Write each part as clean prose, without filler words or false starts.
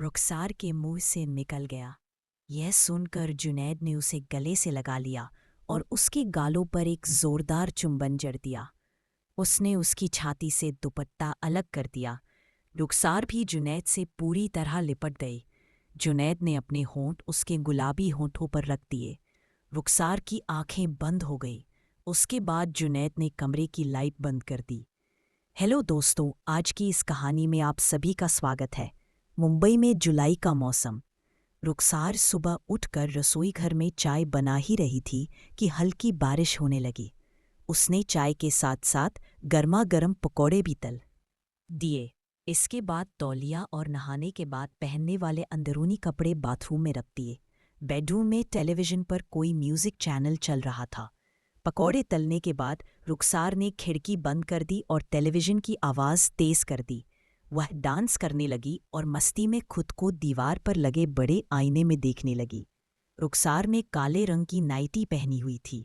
रुखसार के मुंह से निकल गया। यह सुनकर जुनैद ने उसे गले से लगा लिया और उसके गालों पर एक जोरदार चुंबन जड़ दिया। उसने उसकी छाती से दुपट्टा अलग कर दिया। रुखसार भी जुनैद से पूरी तरह लिपट गई। जुनैद ने अपने होंठ उसके गुलाबी होंठों पर रख दिए। रुखसार की आंखें बंद हो गई। उसके बाद जुनैद ने कमरे की लाइट बंद कर दी। हेलो दोस्तों, आज की इस कहानी में आप सभी का स्वागत है। मुंबई में जुलाई का मौसम। रुखसार सुबह उठकर रसोई घर में चाय बना ही रही थी कि हल्की बारिश होने लगी। उसने चाय के साथ साथ गर्मा गर्म पकौड़े भी तल दिए। इसके बाद तौलिया और नहाने के बाद पहनने वाले अंदरूनी कपड़े बाथरूम में रख दिए। बेडरूम में टेलीविजन पर कोई म्यूजिक चैनल चल रहा था। पकौड़े तलने के बाद रुखसार ने खिड़की बंद कर दी और टेलीविजन की आवाज़ तेज कर दी। वह डांस करने लगी और मस्ती में खुद को दीवार पर लगे बड़े आईने में देखने लगी। रुखसार ने काले रंग की नाइटी पहनी हुई थी।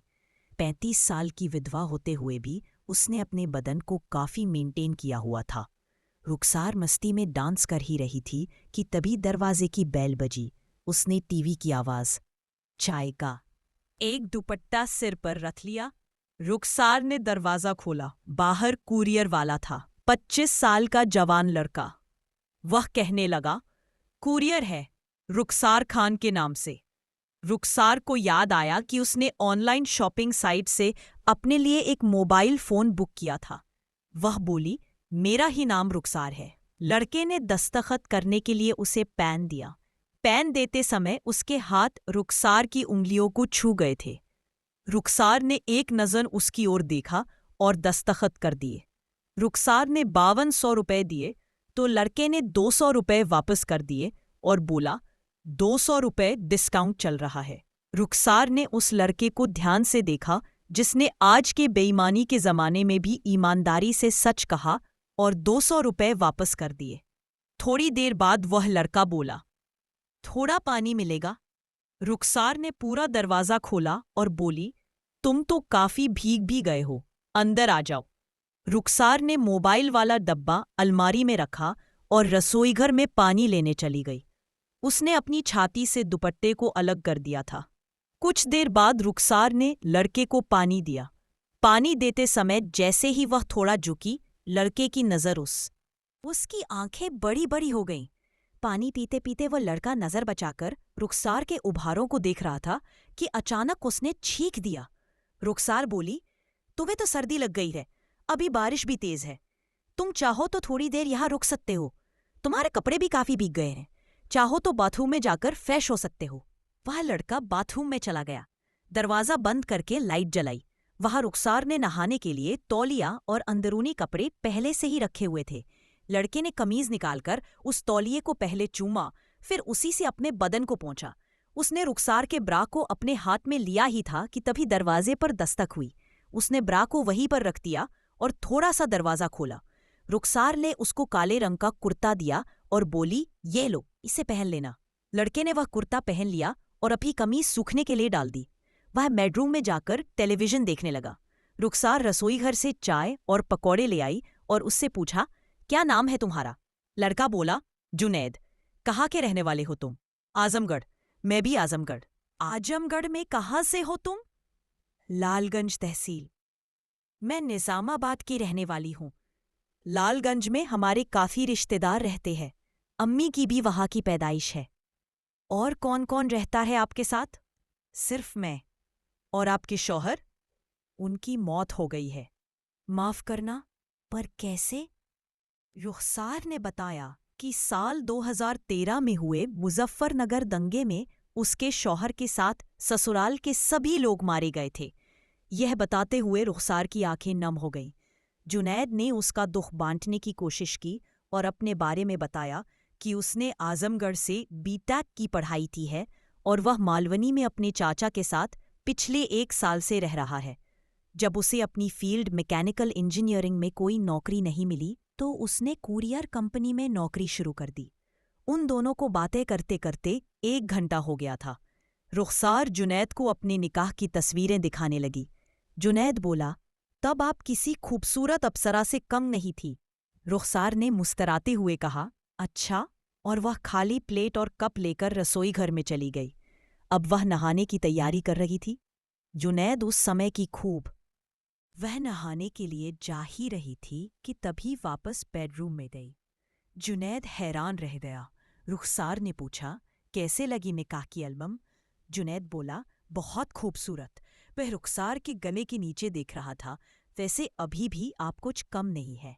35 साल की विधवा होते हुए भी उसने अपने बदन को काफ़ी मेंटेन किया हुआ था। रुखसार मस्ती में डांस कर ही रही थी कि तभी दरवाजे की बेल बजी। उसने टीवी की आवाज़ चाय का एक दुपट्टा सिर पर रख लिया। रुखसार ने दरवाजा खोला। बाहर कुरियर वाला था, 25 साल का जवान लड़का। वह कहने लगा, कुरियर है, रुखसार खान के नाम से। रुखसार को याद आया कि उसने ऑनलाइन शॉपिंग साइट से अपने लिए एक मोबाइल फोन बुक किया था। वह बोली, मेरा ही नाम रुखसार है। लड़के ने दस्तखत करने के लिए उसे पेन दिया। पेन देते समय उसके हाथ रुखसार की उंगलियों को छू गए थे। रुखसार ने एक नज़र उसकी ओर देखा और दस्तखत कर दिए। रुखसार ने 5200 रुपए दिए तो लड़के ने 200 रुपए वापस कर दिए और बोला, 200 रुपए डिस्काउंट चल रहा है। रुखसार ने उस लड़के को ध्यान से देखा जिसने आज के बेईमानी के ज़माने में भी ईमानदारी से सच कहा और 200 रुपए वापस कर दिए। थोड़ी देर बाद वह लड़का बोला, थोड़ा पानी मिलेगा? रुखसार ने पूरा दरवाज़ा खोला और बोली, तुम तो काफ़ी भीग भी गए हो, अंदर आ जाओ। रुखसार ने मोबाइल वाला डब्बा अलमारी में रखा और रसोईघर में पानी लेने चली गई। उसने अपनी छाती से दुपट्टे को अलग कर दिया था। कुछ देर बाद रुखसार ने लड़के को पानी दिया। पानी देते समय जैसे ही वह थोड़ा झुकी, लड़के की नज़र उसकी आंखें बड़ी बड़ी हो गईं। पानी पीते पीते वह लड़का नज़र बचाकर रुखसार के उभारों को देख रहा था कि अचानक उसने चीख दिया। रुखसार बोली, तुम्हें तो सर्दी लग गई है, अभी बारिश भी तेज है। तुम चाहो तो थोड़ी देर यहाँ रुक सकते हो। तुम्हारे कपड़े भी काफी भीग गए हैं। चाहो तो बाथरूम में जाकर फ्रेश हो सकते हो। वह लड़का बाथरूम में चला गया। दरवाजा बंद करके लाइट जलाई। वहां रुखसार ने नहाने के लिए तौलिया और अंदरूनी कपड़े पहले से ही रखे हुए थे। लड़के ने कमीज निकालकर उस तौलिए को पहले चूमा, फिर उसी से अपने बदन को पोंछा। उसने रुखसार के ब्रा को अपने हाथ में लिया ही था कि तभी दरवाजे पर दस्तक हुई। उसने ब्रा को वहीं पर रख दिया और थोड़ा सा दरवाजा खोला। रुखसार ने उसको काले रंग का कुर्ता दिया और बोली, ये लो, इसे पहन लेना। लड़के ने वह कुर्ता पहन लिया और अपनी कमीज सूखने के लिए डाल दी। वह बेडरूम में जाकर टेलीविजन देखने लगा। रुखसार रसोई घर से चाय और पकौड़े ले आई और उससे पूछा, क्या नाम है तुम्हारा? लड़का बोला, जुनैद। कहाँ के रहने वाले हो तुम? आजमगढ़। मैं भी आजमगढ़। आजमगढ़ में कहाँ से हो तुम? लालगंज तहसील। मैं निजामाबाद की रहने वाली हूँ। लालगंज में हमारे काफी रिश्तेदार रहते हैं। अम्मी की भी वहाँ की पैदाइश है। और कौन कौन रहता है आपके साथ? सिर्फ मैं। और आपके शौहर? उनकी मौत हो गई है। माफ करना, पर कैसे? रुखसार ने बताया कि साल 2013 में हुए मुजफ्फरनगर दंगे में उसके शौहर के साथ ससुराल के सभी लोग मारे गए थे। यह बताते हुए रुखसार की आंखें नम हो गईं। जुनैद ने उसका दुख बांटने की कोशिश की और अपने बारे में बताया कि उसने आजमगढ़ से बीटेक की पढ़ाई की है और वह मालवनी में अपने चाचा के साथ पिछले 1 साल से रह रहा है। जब उसे अपनी फील्ड मैकेनिकल इंजीनियरिंग में कोई नौकरी नहीं मिली तो उसने कुरियर कंपनी में नौकरी शुरू कर दी। उन दोनों को बातें करते करते 1 घंटा हो गया था। रुखसार जुनैद को अपने निकाह की तस्वीरें दिखाने लगी। जुनैद बोला, तब आप किसी खूबसूरत अप्सरा से कम नहीं थी। रुखसार ने मुस्कराते हुए कहा, अच्छा, और वह खाली प्लेट और कप लेकर रसोई घर में चली गई। अब वह नहाने की तैयारी कर रही थी। जुनैद उस समय की खूब। वह नहाने के लिए जा ही रही थी कि तभी वापस बेडरूम में गई। जुनैद हैरान रह गया। रुखसार ने पूछा, कैसे लगी निकाह की एल्बम? जुनैद बोला, बहुत खूबसूरत। वह रुखसार के गले के नीचे देख रहा था। वैसे अभी भी आप कुछ कम नहीं है।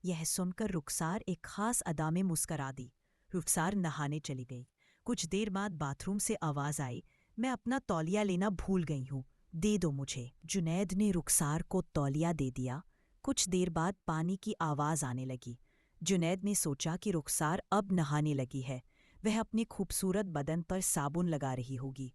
यह सुनकर रुखसार एक खास अदा में मुस्करा दी। रुखसार नहाने चली गई। कुछ देर बाद बाथरूम से आवाज आई, मैं अपना तौलिया लेना भूल गई हूँ, दे दो मुझे। जुनैद ने रुखसार को तौलिया दे दिया। कुछ देर बाद पानी की आवाज आने लगी। जुनैद ने सोचा कि रुखसार अब नहाने लगी है। वह अपने खूबसूरत बदन पर साबुन लगा रही होगी।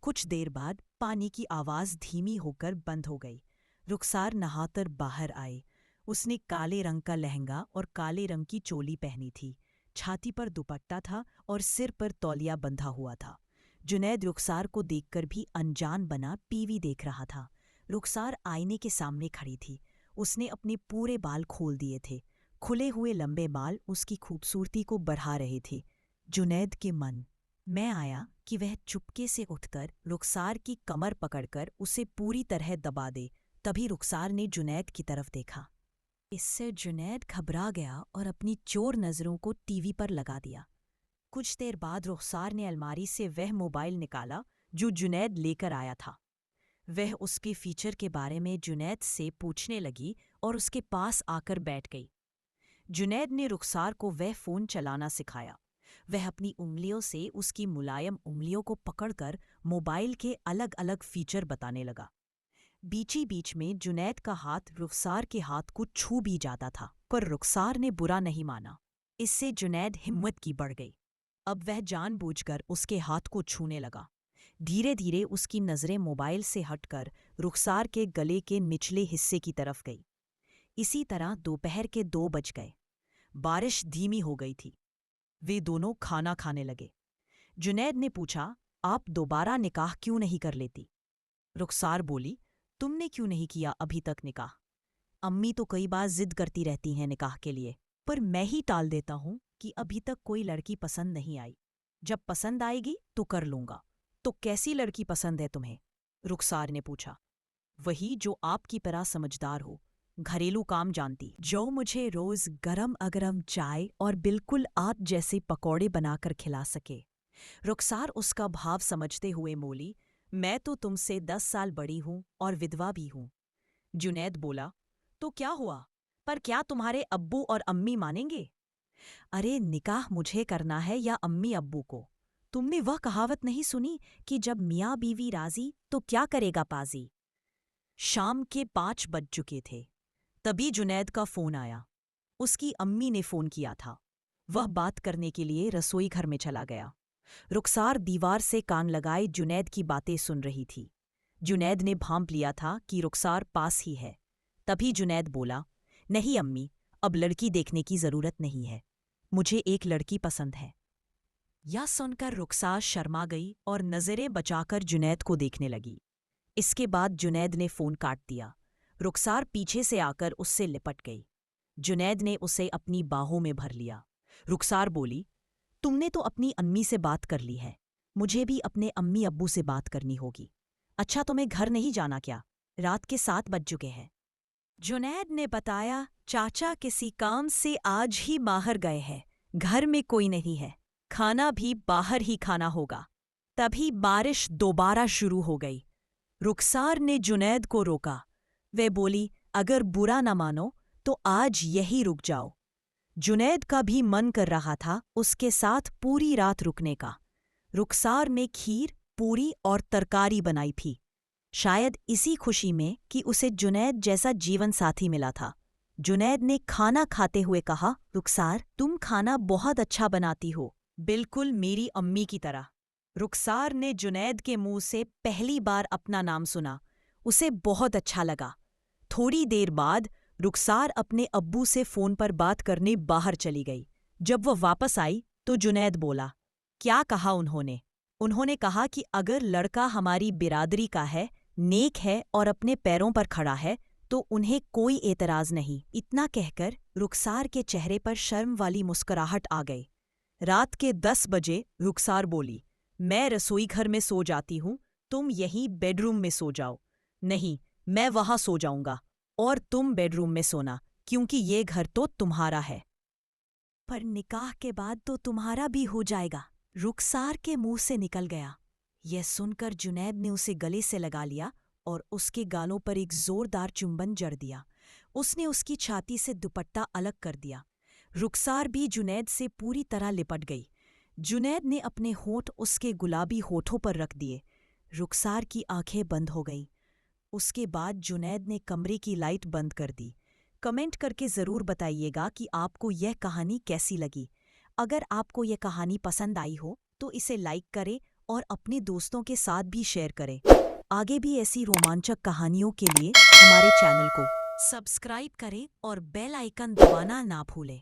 कुछ देर बाद पानी की आवाज धीमी होकर बंद हो गई। रुखसार नहाकर बाहर आई। उसने काले रंग का लहंगा और काले रंग की चोली पहनी थी। छाती पर दुपट्टा था और सिर पर तौलिया बंधा हुआ था। जुनैद रुखसार को देखकर भी अनजान बना टीवी देख रहा था। रुखसार आईने के सामने खड़ी थी। उसने अपने पूरे बाल खोल दिए थे। खुले हुए लंबे बाल उसकी खूबसूरती को बढ़ा रहे थे। जुनैद के मन में आया कि वह चुपके से उठकर रुखसार की कमर पकड़कर उसे पूरी तरह दबा दे। तभी रुखसार ने जुनैद की तरफ देखा। इससे जुनैद घबरा गया और अपनी चोर नज़रों को टीवी पर लगा दिया। कुछ देर बाद रुखसार ने अलमारी से वह मोबाइल निकाला जो जुनैद लेकर आया था। वह उसके फीचर के बारे में जुनैद से पूछने लगी और उसके पास आकर बैठ गई। जुनैद ने रुखसार को वह फ़ोन चलाना सिखाया। वह अपनी उंगलियों से उसकी मुलायम उंगलियों को पकड़कर मोबाइल के अलग अलग फीचर बताने लगा। बीची बीच में जुनैद का हाथ रुखसार के हाथ को छू भी जाता था, पर रुखसार ने बुरा नहीं माना। इससे जुनैद हिम्मत की बढ़ गई। अब वह जानबूझकर उसके हाथ को छूने लगा। धीरे धीरे उसकी नज़रें मोबाइल से हटकर रुखसार के गले के निचले हिस्से की तरफ गई। इसी तरह दोपहर के 2 बज गए। बारिश धीमी हो गई थी। वे दोनों खाना खाने लगे। जुनैद ने पूछा, आप दोबारा निकाह क्यों नहीं कर लेती? रुखसार बोली, तुमने क्यों नहीं किया अभी तक निकाह? अम्मी तो कई बार जिद करती रहती हैं निकाह के लिए, पर मैं ही टाल देता हूँ कि अभी तक कोई लड़की पसंद नहीं आई। जब पसंद आएगी तो कर लूँगा। तो कैसी लड़की पसंद है तुम्हें? रुखसार ने पूछा। वही जो आपकी तरह समझदार हो, घरेलू काम जानती, जो मुझे रोज गरम अगरम चाय और बिल्कुल आप जैसे पकौड़े बनाकर खिला सके। रुखसार उसका भाव समझते हुए बोली, मैं तो तुमसे 10 साल बड़ी हूं और विधवा भी हूं। जुनैद बोला, तो क्या हुआ? पर क्या तुम्हारे अब्बू और अम्मी मानेंगे? अरे निकाह मुझे करना है या अम्मी अब्बू को? तुमने वह कहावत नहीं सुनी कि जब मियाँ बीवी राजी तो क्या करेगा पाजी? शाम के 5 बज चुके थे। तभी जुनैद का फोन आया। उसकी अम्मी ने फोन किया था। वह बात करने के लिए रसोई घर में चला गया। रुखसार दीवार से कान लगाए जुनैद की बातें सुन रही थी। जुनैद ने भांप लिया था कि रुखसार पास ही है। तभी जुनैद बोला, नहीं अम्मी, अब लड़की देखने की जरूरत नहीं है। मुझे एक लड़की पसंद है। यह सुनकर रुखसार शर्मा गई और नजरें बचाकर जुनैद को देखने लगी। इसके बाद जुनैद ने फोन काट दिया। रुखसार पीछे से आकर उससे लिपट गई। जुनैद ने उसे अपनी बाहों में भर लिया। रुखसार बोली, तुमने तो अपनी अम्मी से बात कर ली है, मुझे भी अपने अम्मी अब्बू से बात करनी होगी। अच्छा तुम्हें घर नहीं जाना क्या? रात के 7 बज चुके हैं। जुनैद ने बताया, चाचा किसी काम से आज ही बाहर गए हैं, घर में कोई नहीं है, खाना भी बाहर ही खाना होगा। तभी बारिश दोबारा शुरू हो गई। रुखसार ने जुनैद को रोका। वह बोली, अगर बुरा न मानो तो आज यही रुक जाओ। जुनैद का भी मन कर रहा था उसके साथ पूरी रात रुकने का। रुखसार ने खीर, पूरी और तरकारी बनाई थी, शायद इसी खुशी में कि उसे जुनैद जैसा जीवन साथी मिला था। जुनैद ने खाना खाते हुए कहा, रुखसार तुम खाना बहुत अच्छा बनाती हो, बिल्कुल मेरी अम्मी की तरह। रुखसार ने जुनैद के मुंह से पहली बार अपना नाम सुना। उसे बहुत अच्छा लगा। थोड़ी देर बाद रुखसार अपने अब्बू से फ़ोन पर बात करने बाहर चली गई। जब वह वापस आई तो जुनैद बोला, क्या कहा उन्होंने? उन्होंने कहा कि अगर लड़का हमारी बिरादरी का है, नेक है और अपने पैरों पर खड़ा है तो उन्हें कोई एतराज़ नहीं। इतना कहकर रुखसार के चेहरे पर शर्म वाली मुस्कुराहट आ गई। रात के 10 बजे रुखसार बोली, मैं रसोई घर में सो जाती हूँ, तुम यहीं बेडरूम में सो जाओ। नहीं, मैं वहां सो जाऊंगा और तुम बेडरूम में सोना, क्योंकि ये घर तो तुम्हारा है। पर निकाह के बाद तो तुम्हारा भी हो जाएगा, रुखसार के मुंह से निकल गया। यह सुनकर जुनैद ने उसे गले से लगा लिया और उसके गालों पर एक जोरदार चुंबन जड़ दिया। उसने उसकी छाती से दुपट्टा अलग कर दिया। रुखसार भी जुनैद से पूरी तरह लिपट गई। जुनैद ने अपने होंठ उसके गुलाबी होठों पर रख दिए। रुखसार की आंखें बंद हो गईं। उसके बाद जुनैद ने कमरे की लाइट बंद कर दी। कमेंट करके ज़रूर बताइएगा कि आपको यह कहानी कैसी लगी। अगर आपको यह कहानी पसंद आई हो तो इसे लाइक करें और अपने दोस्तों के साथ भी शेयर करें। आगे भी ऐसी रोमांचक कहानियों के लिए हमारे चैनल को सब्सक्राइब करें और बेल आइकन दबाना ना भूलें।